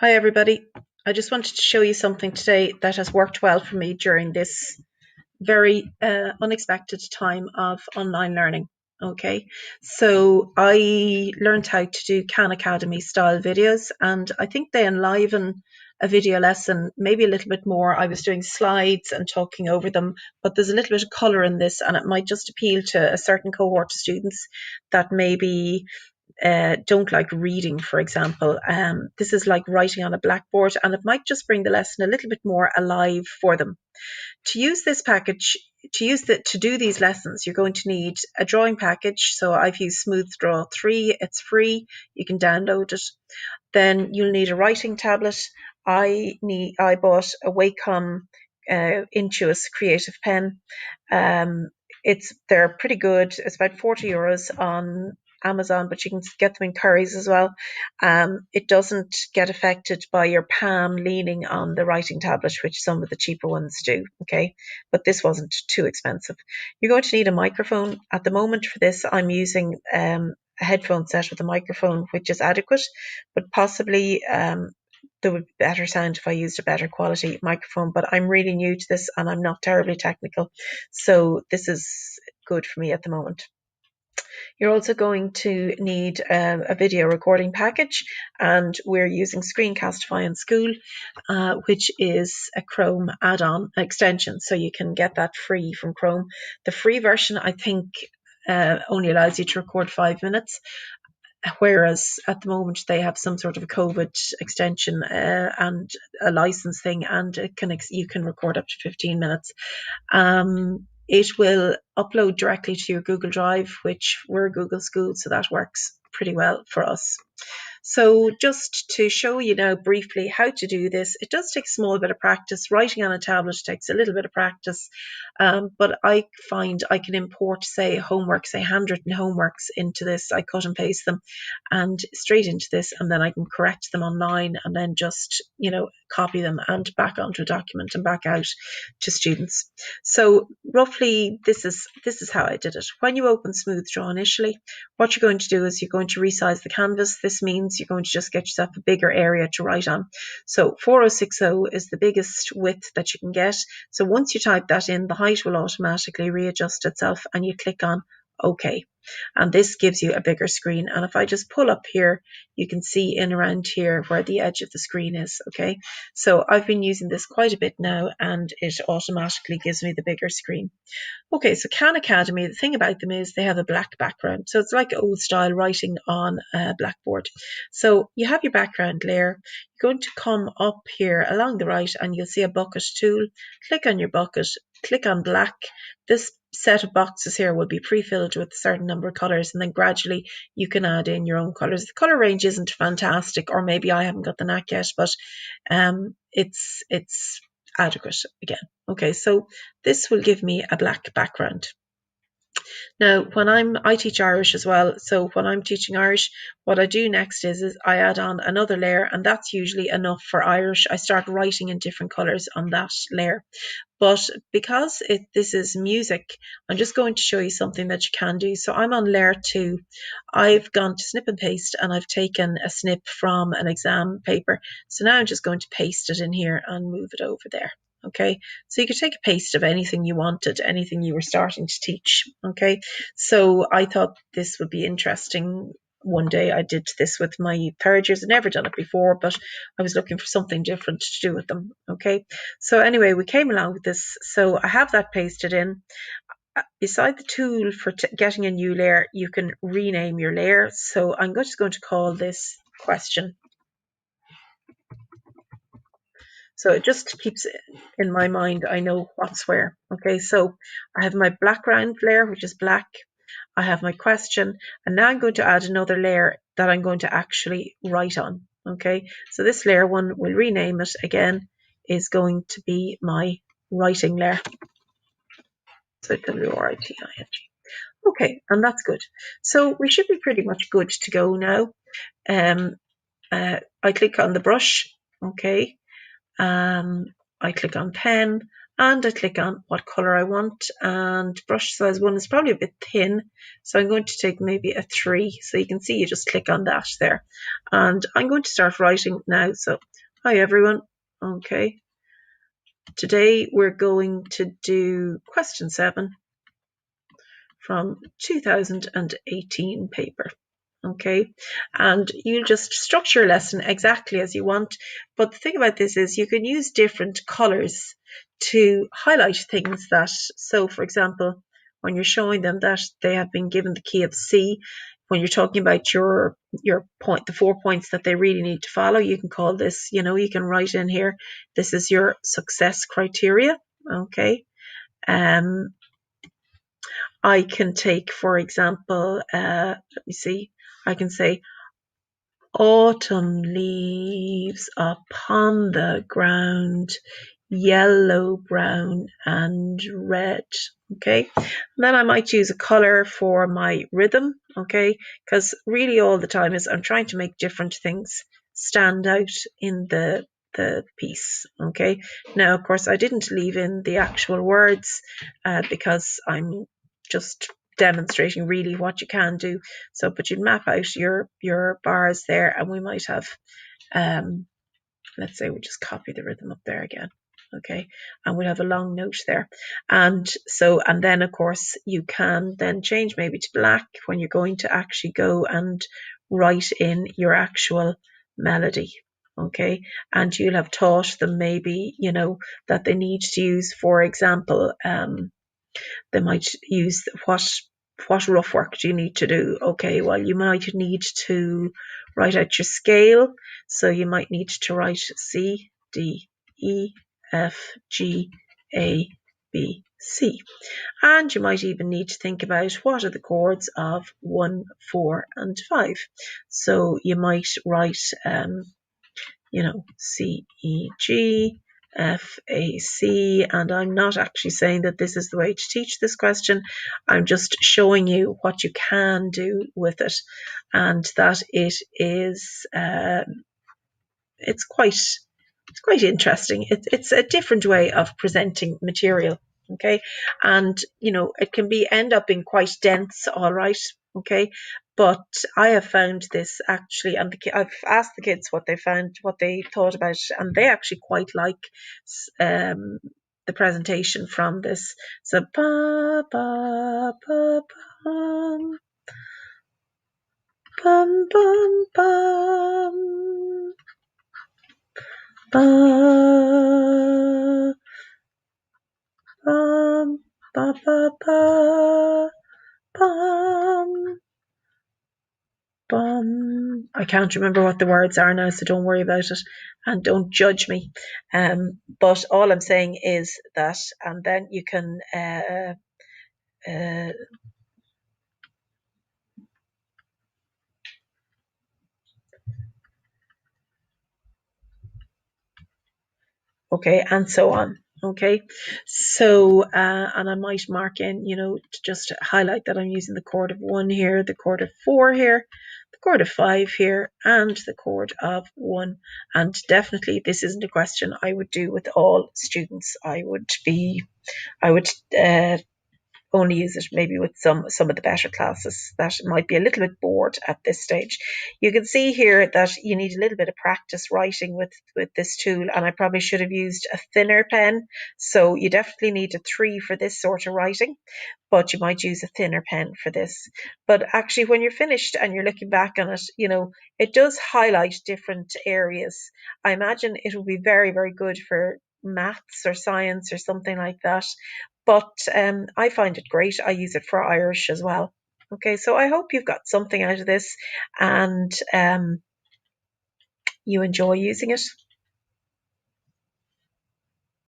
Hi everybody. I just wanted to show you something today that has worked well for me during this very unexpected time of online learning. Okay, so I learned how to do Khan Academy style videos, and I think they enliven a video lesson maybe a little bit more. I was doing slides and talking over them, but there's a little bit of colour in this, and it might just appeal to a certain cohort of students that maybe don't like reading, for example. This is like writing on a blackboard, and it might just bring the lesson a little bit more alive for them. To use this package, to do these lessons, you're going to need a drawing package. So I've used Smooth Draw 3. It's free. You can download it. Then you'll need a writing tablet. I bought a Wacom Intuos Creative Pen. They're pretty good. It's about €40 on Amazon, but you can get them in Currys as well. It doesn't get affected by your palm leaning on the writing tablet, which some of the cheaper ones do. Okay, but this wasn't too expensive. You're going to need a microphone. At the moment for this, I'm using a headphone set with a microphone, which is adequate, but possibly there would be better sound if I used a better quality microphone. But I'm really new to this and I'm not terribly technical, so this is good for me at the moment. You're also going to need a video recording package, and we're using Screencastify in school, which is a Chrome add-on extension, so you can get that free from Chrome. The free version, I think, only allows you to record 5 minutes, whereas at the moment they have some sort of a COVID extension and a license thing, and you can record up to 15 minutes. It will upload directly to your Google Drive, which we're a Google school, so that works pretty well for us. So just to show you now briefly how to do this, it does take a small bit of practice. Writing on a tablet takes a little bit of practice, but I find I can import, say, homework, say handwritten homeworks into this. I cut and paste them and straight into this, and then I can correct them online and then just, copy them and back onto a document and back out to students. So roughly this is how I did it. When you open Smooth Draw initially, what you're going to do is you're going to resize the canvas. This means you're going to just get yourself a bigger area to write on. So 4060 is the biggest width that you can get. So once you type that in, the height will automatically readjust itself and you click on OK. And this gives you a bigger screen. And if I just pull up here, you can see in around here where the edge of the screen is. Okay, so I've been using this quite a bit now and it automatically gives me the bigger screen. Okay, so Khan Academy, the thing about them is they have a black background. So it's like old style writing on a blackboard. So you have your background layer. You're going to come up here along the right and you'll see a bucket tool. Click on your bucket, click on black. This set of boxes here will be pre-filled with a certain number of colours, and then gradually you can add in your own colours. The colour range isn't fantastic, or maybe I haven't got the knack yet, but it's adequate again. Okay, so this will give me a black background. Now, I teach Irish as well, so when I'm teaching Irish, what I do next is I add on another layer, and that's usually enough for Irish. I start writing in different colours on that layer. But because this is music, I'm just going to show you something that you can do. So I'm on layer 2. I've gone to snip and paste, and I've taken a snip from an exam paper. So now I'm just going to paste it in here and move it over there. Okay, so you could take a paste of anything you wanted, anything you were starting to teach. Okay, so I thought this would be interesting. One day I did this with my third years. I'd never done it before, but I was looking for something different to do with them. Okay, so anyway, we came along with this. So I have that pasted in. Beside the tool for getting a new layer, you can rename your layer. So I'm just going to call this question. So it just keeps in my mind, I know what's where. Okay, so I have my background layer, which is black. I have my question, and now I'm going to add another layer that I'm going to actually write on. Okay, so this layer one, we'll rename it again, is going to be my writing layer. So WRITING. Okay, and that's good. So we should be pretty much good to go now. I click on the brush. Okay. I click on pen, and I click on what color I want, and brush size 1 is probably a bit thin, so I'm going to take maybe a 3. So you can see you just click on that there, and I'm going to start writing now. So hi everyone. Okay, today we're going to do question 7 from 2018 paper. Okay, and you just structure your lesson exactly as you want. But the thing about this is you can use different colors to highlight things that, so for example, when you're showing them that they have been given the key of C, when you're talking about your point, the 4 points that they really need to follow, you can call this, you know, you can write in here, this is your success criteria. Okay, I can take, for example, let me see, I can say autumn leaves upon the ground, yellow, brown, and red. Okay, and then I might use a color for my rhythm. Okay, because really all the time is I'm trying to make different things stand out in the piece. Okay, now of course I didn't leave in the actual words because I'm just demonstrating really what you can do. So, but you'd map out your bars there, and we might have, let's say we just copy the rhythm up there again. Okay, and we'll have a long note there. And so, and then of course you can then change maybe to black when you're going to actually go and write in your actual melody. Okay, and you'll have taught them maybe, you know, that they need to use, for example, they might use what rough work do you need to do? Okay, well, you might need to write out your scale. So you might need to write C, D, E, F, G, A, B, C. And you might even need to think about what are the chords of 1, 4, and 5. So you might write, you know, C, E, G, F, A, C, and I'm not actually saying that this is the way to teach this question. I'm just showing you what you can do with it, and that it is it's quite interesting. It's a different way of presenting material. Okay, and you know it can be end up being quite dense. All right, okay, but I have found this actually, and I've asked the kids what they found, what they thought about it, and they actually quite like the presentation from this. So ba ba ba bum bum bum bum ba bum ba ba ba bum bum. I can't remember what the words are now, so don't worry about it and don't judge me. But all I'm saying is that, and then you can okay, and so on. Okay, so and I might mark in, you know, to just highlight that I'm using the chord of 1 here, the chord of 4 here, the chord of 5 here, and the chord of 1. And definitely this isn't a question I would do with all students. I would only use it maybe with some of the better classes that might be a little bit bored at this stage. You can see here that you need a little bit of practice writing with this tool, and I probably should have used a thinner pen. So you definitely need a 3 for this sort of writing, but you might use a thinner pen for this. But actually when you're finished and you're looking back on it, you know, it does highlight different areas. I imagine it will be very, very good for maths or science or something like that. But I find it great. I use it for Irish as well. Okay, so I hope you've got something out of this and you enjoy using it.